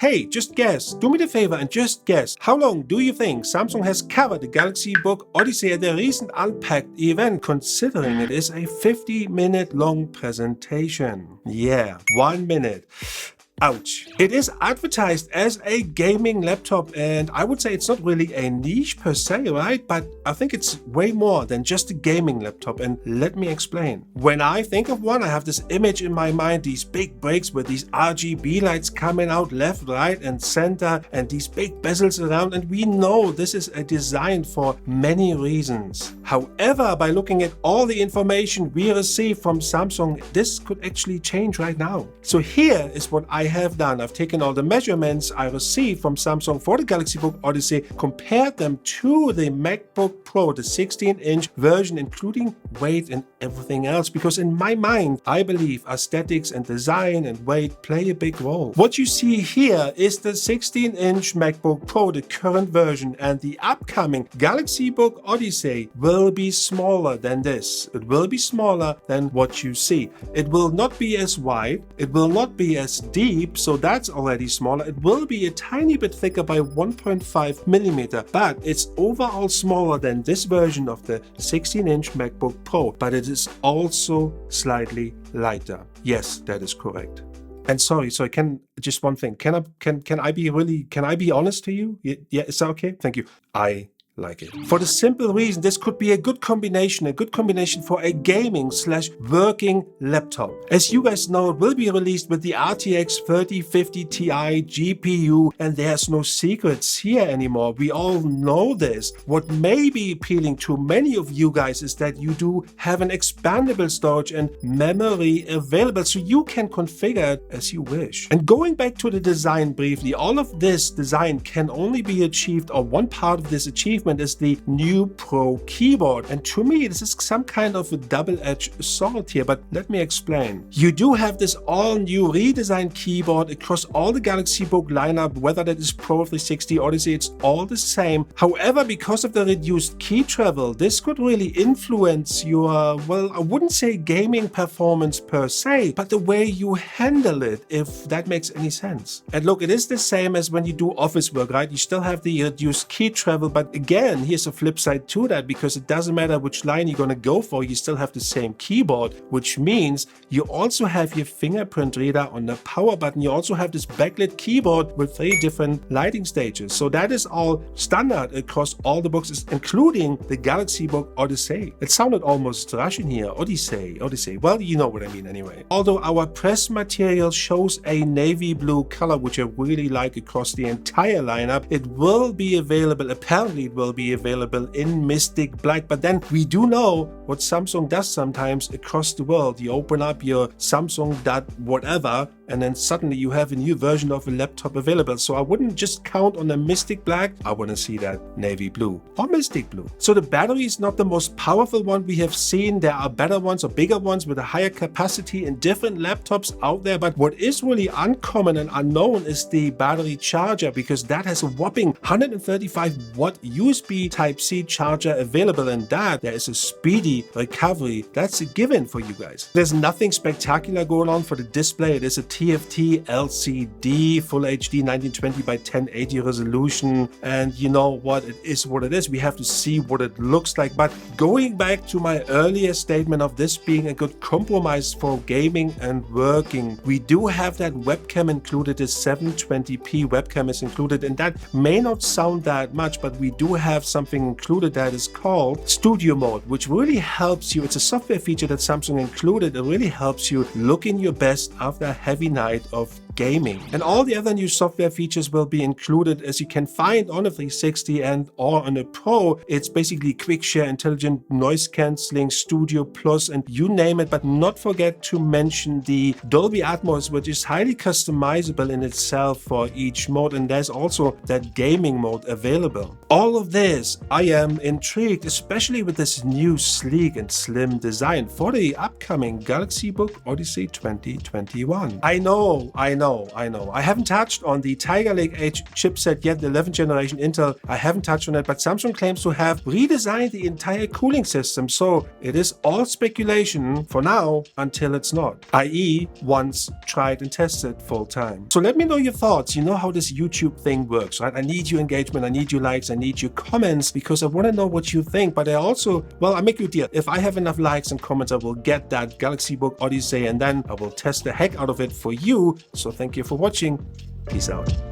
Hey, just guess, do me the favor and just guess, how long do you think Samsung has covered the Galaxy Book Odyssey at their recent Unpacked event, considering it is a 50-minute long presentation? Yeah, 1 minute. Ouch. It is advertised as a gaming laptop, and I would say it's not really a niche per se, right? But I think it's way more than just a gaming laptop, and let me explain. When I think of one, I have this image in my mind, these big breaks with these RGB lights coming out left, right, and center, and these big bezels around, and we know this is a design for many reasons. However, by looking at all the information we receive from Samsung, this could actually change right now. So here is what I have done. I've taken all the measurements I received from Samsung for the Galaxy Book Odyssey, compared them to the MacBook Pro, the 16-inch version, including weight and everything else, because in my mind, I believe aesthetics and design and weight play a big role. What you see here is the 16-inch MacBook Pro, the current version, and the upcoming Galaxy Book Odyssey will be smaller than this. It will be smaller than what you see. It will not be as wide, it will not be as deep, so that's already smaller. It will be a tiny bit thicker by 1.5 millimeter, but it's overall smaller than this version of the 16-inch MacBook Pro, but it is also slightly lighter. Yes, that is correct. And sorry, just one thing. Can I be honest to you? Yeah, is that okay? Thank you. I like it. For the simple reason, this could be a good combination for a gaming/working laptop. As you guys know, it will be released with the RTX 3050 Ti GPU, and there's no secrets here anymore. We all know this. What may be appealing to many of you guys is that you do have an expandable storage and memory available, so you can configure it as you wish. And going back to the design briefly, all of this design can only be achieved, or one part of this achievement is the new Pro keyboard. And to me, this is some kind of a double-edged sword here, but let me explain. You do have this all-new redesigned keyboard across all the Galaxy Book lineup, whether that is Pro, 360, Odyssey, it's all the same. However, because of the reduced key travel, this could really influence your, well, I wouldn't say gaming performance per se, but the way you handle it, if that makes any sense. And look, it is the same as when you do office work, right? You still have the reduced key travel, but again, here's a flip side to that, because it doesn't matter which line you're going to go for, you still have the same keyboard, which means you also have your fingerprint reader on the power button. You also have this backlit keyboard with 3 different lighting stages. So that is all standard across all the books, including the Galaxy Book Odyssey. It sounded almost Russian here. Odyssey. Well, you know what I mean anyway. Although our press material shows a navy blue color, which I really like across the entire lineup, it will be available, apparently it will be available in Mystic Black. But then we do know what Samsung does sometimes across the world. You open up your Samsung whatever, and then suddenly you have a new version of a laptop available. So I wouldn't just count on the Mystic Black. I want to see that navy blue or Mystic Blue. So the battery is not the most powerful one we have seen. There are better ones or bigger ones with a higher capacity in different laptops out there. But what is really uncommon and unknown is the battery charger, because that has a whopping 135 watt USB Type-C charger available, and that there is a speedy recovery. That's a given for you guys. There's nothing spectacular going on for the display. It is a TFT LCD Full HD 1920 by 1080 resolution, and you know what, it is what it is. We have to see what it looks like. But going back to my earlier statement of this being a good compromise for gaming and working, we do have that webcam included. The 720p webcam is included, and that may not sound that much, but we do have something included that is called Studio Mode, which really helps you. It's a software feature that Samsung included. It really helps you look in your best after a heavy night of gaming. And all the other new software features will be included, as you can find on a 360 and or on a Pro. It's basically quick share, intelligent noise cancelling, Studio Plus, and you name it. But not forget to mention the Dolby Atmos, which is highly customizable in itself for each mode, and there's also that gaming mode available. All of this, I am intrigued, especially with this new sleek and slim design for the upcoming Galaxy Book Odyssey 2021. I know, know. I haven't touched on the Tiger Lake Edge chipset yet, the 11th generation Intel. I haven't touched on it, but Samsung claims to have redesigned the entire cooling system, so it is all speculation for now until it's not, i.e. once tried and tested full time. So let me know your thoughts. You know how this YouTube thing works, right? I need your engagement, I need your likes, I need your comments, because I want to know what you think. But I also, well, I make you a deal. If I have enough likes and comments, I will get that Galaxy Book Odyssey, and then I will test the heck out of it for you. So thank you for watching. Peace out.